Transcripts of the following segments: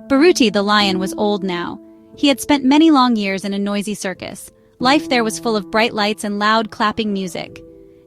Baruti the lion was old now. He had spent many long years in a noisy circus. Life there was full of bright lights and loud clapping music.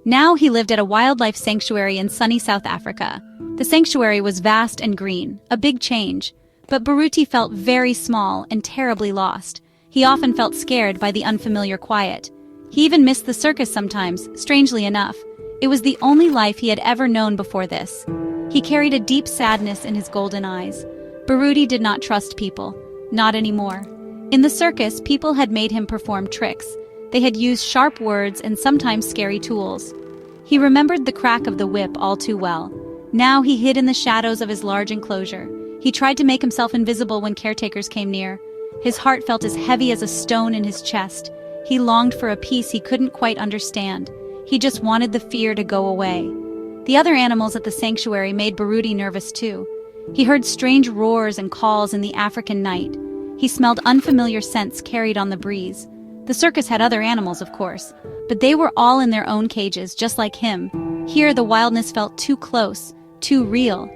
Now he lived at a wildlife sanctuary in sunny South Africa. The sanctuary was vast and green, a big change. But Baruti felt very small and terribly lost. He often felt scared by the unfamiliar quiet. He even missed the circus sometimes, strangely enough. It was the only life he had ever known before this. He carried a deep sadness in his golden eyes. Baruti did not trust people. Not anymore. In the circus, people had made him perform tricks. They had used sharp words and sometimes scary tools. He remembered the crack of the whip all too well. Now he hid in the shadows of his large enclosure. He tried to make himself invisible when caretakers came near. His heart felt as heavy as a stone in his chest. He longed for a peace he couldn't quite understand. He just wanted the fear to go away. The other animals at the sanctuary made Baruti nervous too. He heard strange roars and calls in the African night. He smelled unfamiliar scents carried on the breeze. The circus had other animals, of course, but they were all in their own cages, just like him. Here the wildness felt too close, too real.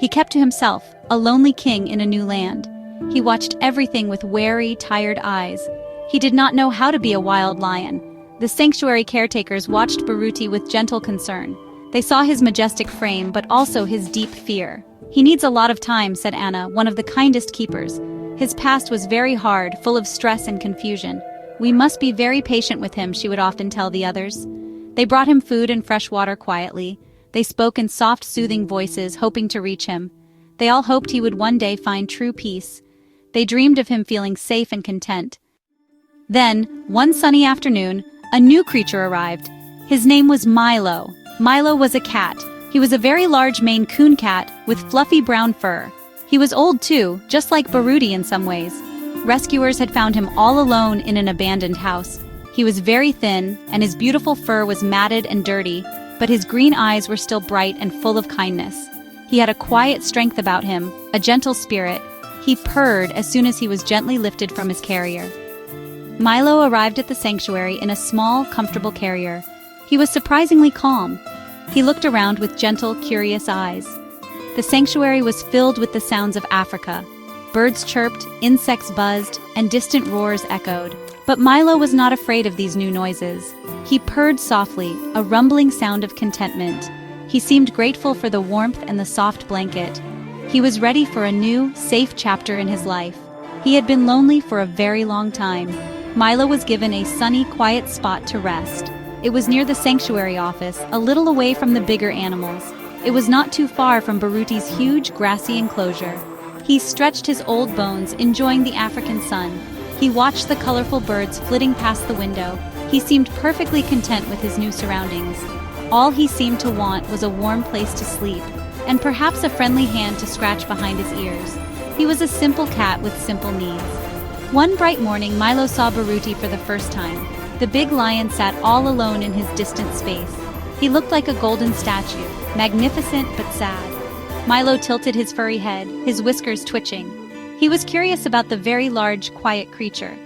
He kept to himself, a lonely king in a new land. He watched everything with wary, tired eyes. He did not know how to be a wild lion. The sanctuary caretakers watched Baruti with gentle concern. They saw his majestic frame, but also his deep fear. "He needs a lot of time," said Anna, one of the kindest keepers. "His past was very hard, full of stress and confusion. We must be very patient with him," she would often tell the others. They brought him food and fresh water quietly. They spoke in soft, soothing voices, hoping to reach him. They all hoped he would one day find true peace. They dreamed of him feeling safe and content. Then, one sunny afternoon, a new creature arrived. His name was Milo. Milo was a cat. He was a very large Maine Coon cat with fluffy brown fur. He was old too, just like Baruti in some ways. Rescuers had found him all alone in an abandoned house. He was very thin, and his beautiful fur was matted and dirty, but his green eyes were still bright and full of kindness. He had a quiet strength about him, a gentle spirit. He purred as soon as he was gently lifted from his carrier. Milo arrived at the sanctuary in a small, comfortable carrier. He was surprisingly calm. He looked around with gentle, curious eyes. The sanctuary was filled with the sounds of Africa. Birds chirped, insects buzzed, and distant roars echoed. But Milo was not afraid of these new noises. He purred softly, a rumbling sound of contentment. He seemed grateful for the warmth and the soft blanket. He was ready for a new, safe chapter in his life. He had been lonely for a very long time. Milo was given a sunny, quiet spot to rest. It was near the sanctuary office, a little away from the bigger animals. It was not too far from Baruti's huge, grassy enclosure. He stretched his old bones, enjoying the African sun. He watched the colorful birds flitting past the window. He seemed perfectly content with his new surroundings. All he seemed to want was a warm place to sleep, and perhaps a friendly hand to scratch behind his ears. He was a simple cat with simple needs. One bright morning, Milo saw Baruti for the first time. The big lion sat all alone in his distant space. He looked like a golden statue, magnificent but sad. Milo tilted his furry head, his whiskers twitching. He was curious about the very large, quiet creature.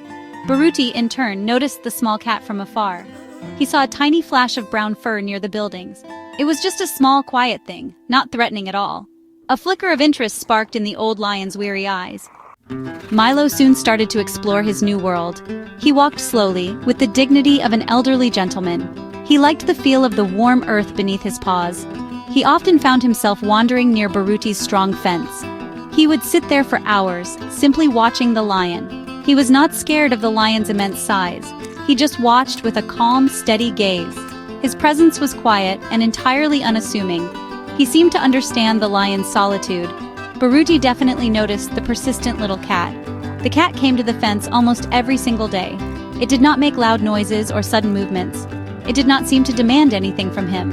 Baruti, in turn, noticed the small cat from afar. He saw a tiny flash of brown fur near the buildings. It was just a small, quiet thing, not threatening at all. A flicker of interest sparked in the old lion's weary eyes. Milo soon started to explore his new world. He walked slowly, with the dignity of an elderly gentleman. He liked the feel of the warm earth beneath his paws. He often found himself wandering near Baruti's strong fence. He would sit there for hours, simply watching the lion. He was not scared of the lion's immense size. He just watched with a calm, steady gaze. His presence was quiet and entirely unassuming. He seemed to understand the lion's solitude. Baruti definitely noticed the persistent little cat. The cat came to the fence almost every single day. It did not make loud noises or sudden movements. It did not seem to demand anything from him.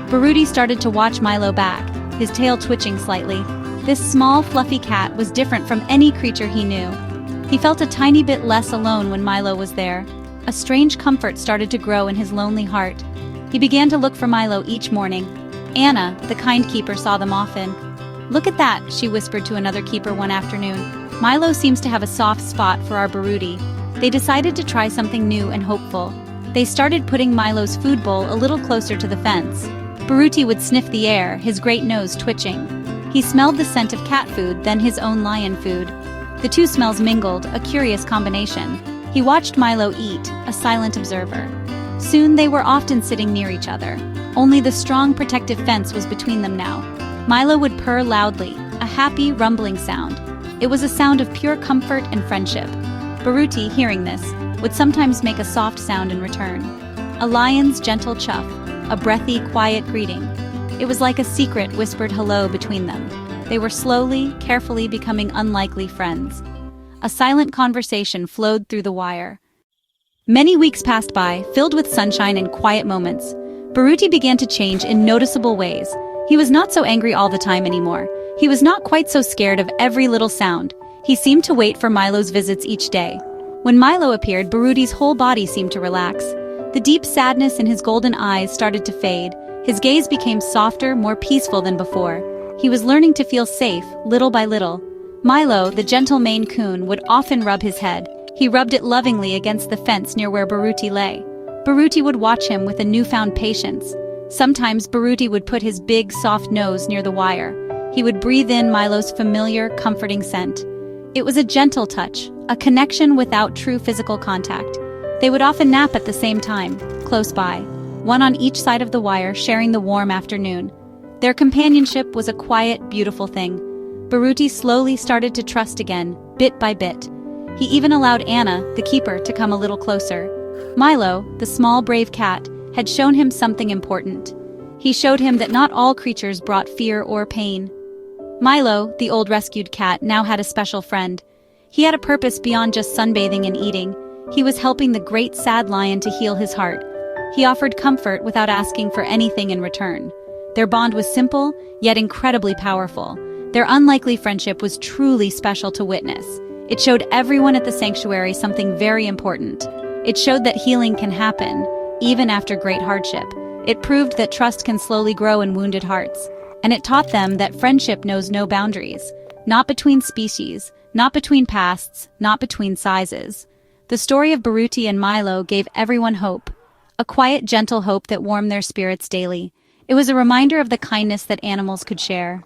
Baruti started to watch Milo back, his tail twitching slightly. This small, fluffy cat was different from any creature he knew. He felt a tiny bit less alone when Milo was there. A strange comfort started to grow in his lonely heart. He began to look for Milo each morning. Anna, the kind keeper, saw them often. "Look at that," she whispered to another keeper one afternoon. "Milo seems to have a soft spot for our Baruti." They decided to try something new and hopeful. They started putting Milo's food bowl a little closer to the fence. Baruti would sniff the air, his great nose twitching. He smelled the scent of cat food, then his own lion food. The two smells mingled, a curious combination. He watched Milo eat, a silent observer. Soon they were often sitting near each other. Only the strong protective fence was between them now. Milo would purr loudly, a happy, rumbling sound. It was a sound of pure comfort and friendship. Baruti, hearing this, would sometimes make a soft sound in return. A lion's gentle chuff, a breathy, quiet greeting. It was like a secret whispered hello between them. They were slowly, carefully becoming unlikely friends. A silent conversation flowed through the wire. Many weeks passed by, filled with sunshine and quiet moments. Baruti began to change in noticeable ways. He was not so angry all the time anymore. He was not quite so scared of every little sound. He seemed to wait for Milo's visits each day. When Milo appeared, Baruti's whole body seemed to relax. The deep sadness in his golden eyes started to fade. His gaze became softer, more peaceful than before. He was learning to feel safe, little by little. Milo, the gentle Maine Coon, would often rub his head. He rubbed it lovingly against the fence near where Baruti lay. Baruti would watch him with a newfound patience. Sometimes Baruti would put his big, soft nose near the wire. He would breathe in Milo's familiar, comforting scent. It was a gentle touch, a connection without true physical contact. They would often nap at the same time, close by, one on each side of the wire, sharing the warm afternoon. Their companionship was a quiet, beautiful thing. Baruti slowly started to trust again, bit by bit. He even allowed Anna, the keeper, to come a little closer. Milo, the small, brave cat, had shown him something important. He showed him that not all creatures brought fear or pain. Milo, the old rescued cat, now had a special friend. He had a purpose beyond just sunbathing and eating. He was helping the great sad lion to heal his heart. He offered comfort without asking for anything in return. Their bond was simple, yet incredibly powerful. Their unlikely friendship was truly special to witness. It showed everyone at the sanctuary something very important. It showed that healing can happen, even after great hardship. It proved that trust can slowly grow in wounded hearts. And it taught them that friendship knows no boundaries. Not between species, not between pasts, not between sizes. The story of Baruti and Milo gave everyone hope. A quiet, gentle hope that warmed their spirits daily. It was a reminder of the kindness that animals could share.